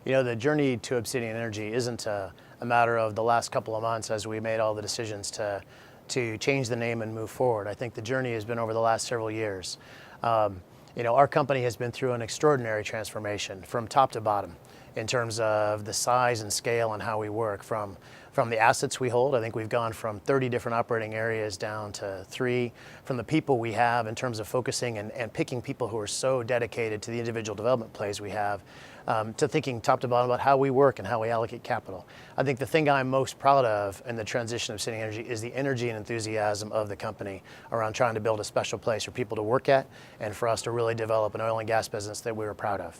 You know, the journey to Obsidian Energy isn't a matter of the last couple of months as we made all the decisions to change the name and move forward. I think the journey has been over the last several years. You know, our company has been through an extraordinary transformation from top to bottom in terms of the size and scale and how we work. From the assets we hold, I think we've gone from 30 different operating areas down to 3. From the people we have in terms of focusing and picking people who are so dedicated to the individual development plays we have, to thinking top to bottom about how we work and how we allocate capital. I think the thing I'm most proud of in the transition of Obsidian Energy is the energy and enthusiasm of the company around trying to build a special place for people to work at and for us to really develop an oil and gas business that we were proud of.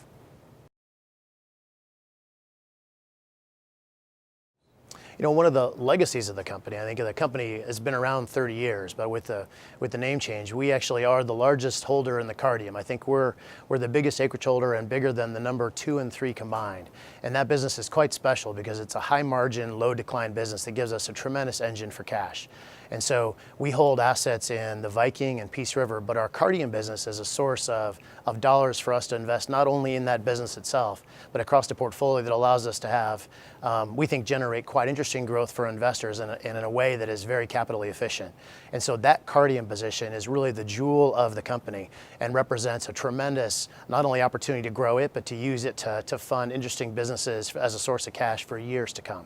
You know, one of the legacies of the company, I think the company has been around 30 years, but with the name change, we actually are the largest holder in the Cardium. I think we're the biggest acreage holder and bigger than the number 2 and 3 combined. And that business is quite special because it's a high margin, low decline business that gives us a tremendous engine for cash. And so we hold assets in the Viking and Peace River, but our Cardium business is a source of dollars for us to invest not only in that business itself, but across the portfolio that allows us to have, we think, generate quite interesting growth for investors and in a way that is very capitally efficient. And so that Cardium position is really the jewel of the company and represents a tremendous, not only opportunity to grow it, but to use it to fund interesting businesses as a source of cash for years to come.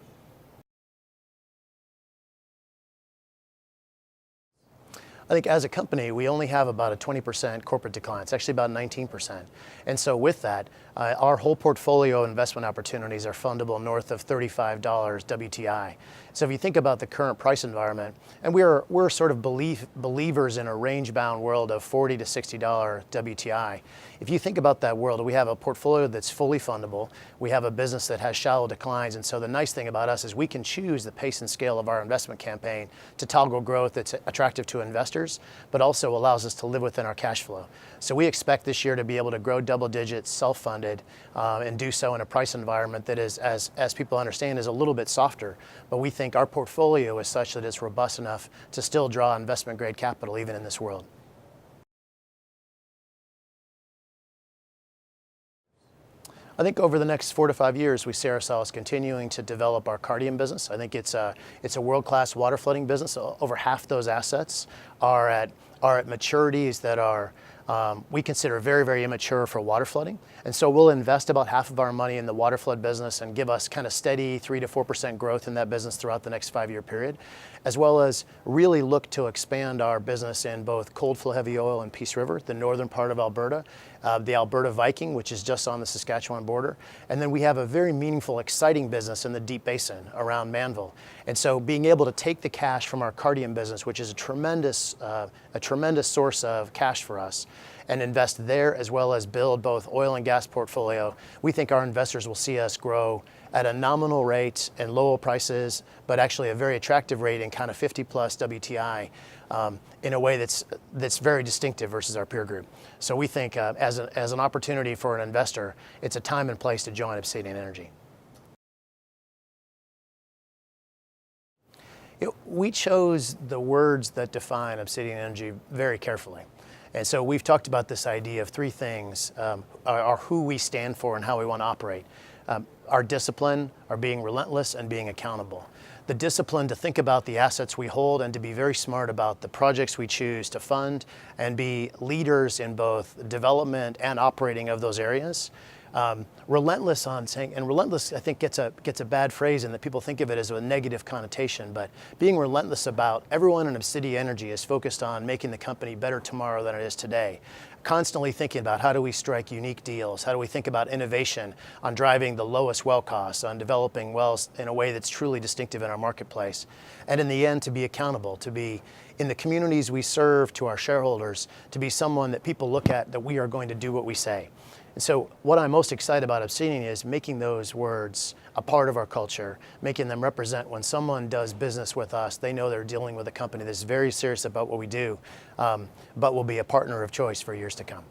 I think as a company, we only have about a 20% corporate decline. It's actually about 19%. And so with that, our whole portfolio of investment opportunities are fundable north of $35 WTI. So if you think about the current price environment, and we're sort of believers in a range-bound world of $40 to $60 WTI. If you think about that world, we have a portfolio that's fully fundable. We have a business that has shallow declines. And so the nice thing about us is we can choose the pace and scale of our investment campaign to toggle growth that's attractive to investors, but also allows us to live within our cash flow. So we expect this year to be able to grow double digits, self-funded, and do so in a price environment that is, as people understand, is a little bit softer. But we think our portfolio is such that it's robust enough to still draw investment grade capital even in this world. I think over the next 4 to 5 years, we see ourselves continuing to develop our Cardium business. I think it's a world-class water flooding business. Over half those assets are at maturities that are we consider very, very immature for water flooding. And so we'll invest about half of our money in the water flood business and give us kind of steady 3 to 4% growth in that business throughout the next 5-year period, as well as really look to expand our business in both cold flow heavy oil in Peace River, the northern part of Alberta, the Alberta Viking, which is just on the Saskatchewan border. And then we have a very meaningful, exciting business in the Deep Basin around Mannville. And so being able to take the cash from our Cardium business, which is a tremendous source of cash for us, and invest there as well as build both oil and gas portfolio, we think our investors will see us grow at a nominal rate and low prices, but actually a very attractive rate in kind of 50 plus WTI in a way that's very distinctive versus our peer group. So we think as an opportunity for an investor, it's a time and place to join Obsidian Energy. We chose the words that define Obsidian Energy very carefully. And so we've talked about this idea of 3 things, are who we stand for and how we want to operate. Our discipline, our being relentless, and being accountable. The discipline to think about the assets we hold and to be very smart about the projects we choose to fund and be leaders in both development and operating of those areas. Relentless on saying, and relentless I think gets a bad phrase in that people think of it as a negative connotation, but being relentless about everyone in Obsidian Energy is focused on making the company better tomorrow than it is today. Constantly thinking about how do we strike unique deals, how do we think about innovation on driving the lowest well costs, on developing wells in a way that's truly distinctive in our marketplace. And in the end, to be accountable, to be in the communities we serve, to our shareholders, to be someone that people look at that we are going to do what we say. And so what I'm most excited about Obsidian is making those words a part of our culture, making them represent when someone does business with us, they know they're dealing with a company that's very serious about what we do, but will be a partner of choice for years to come.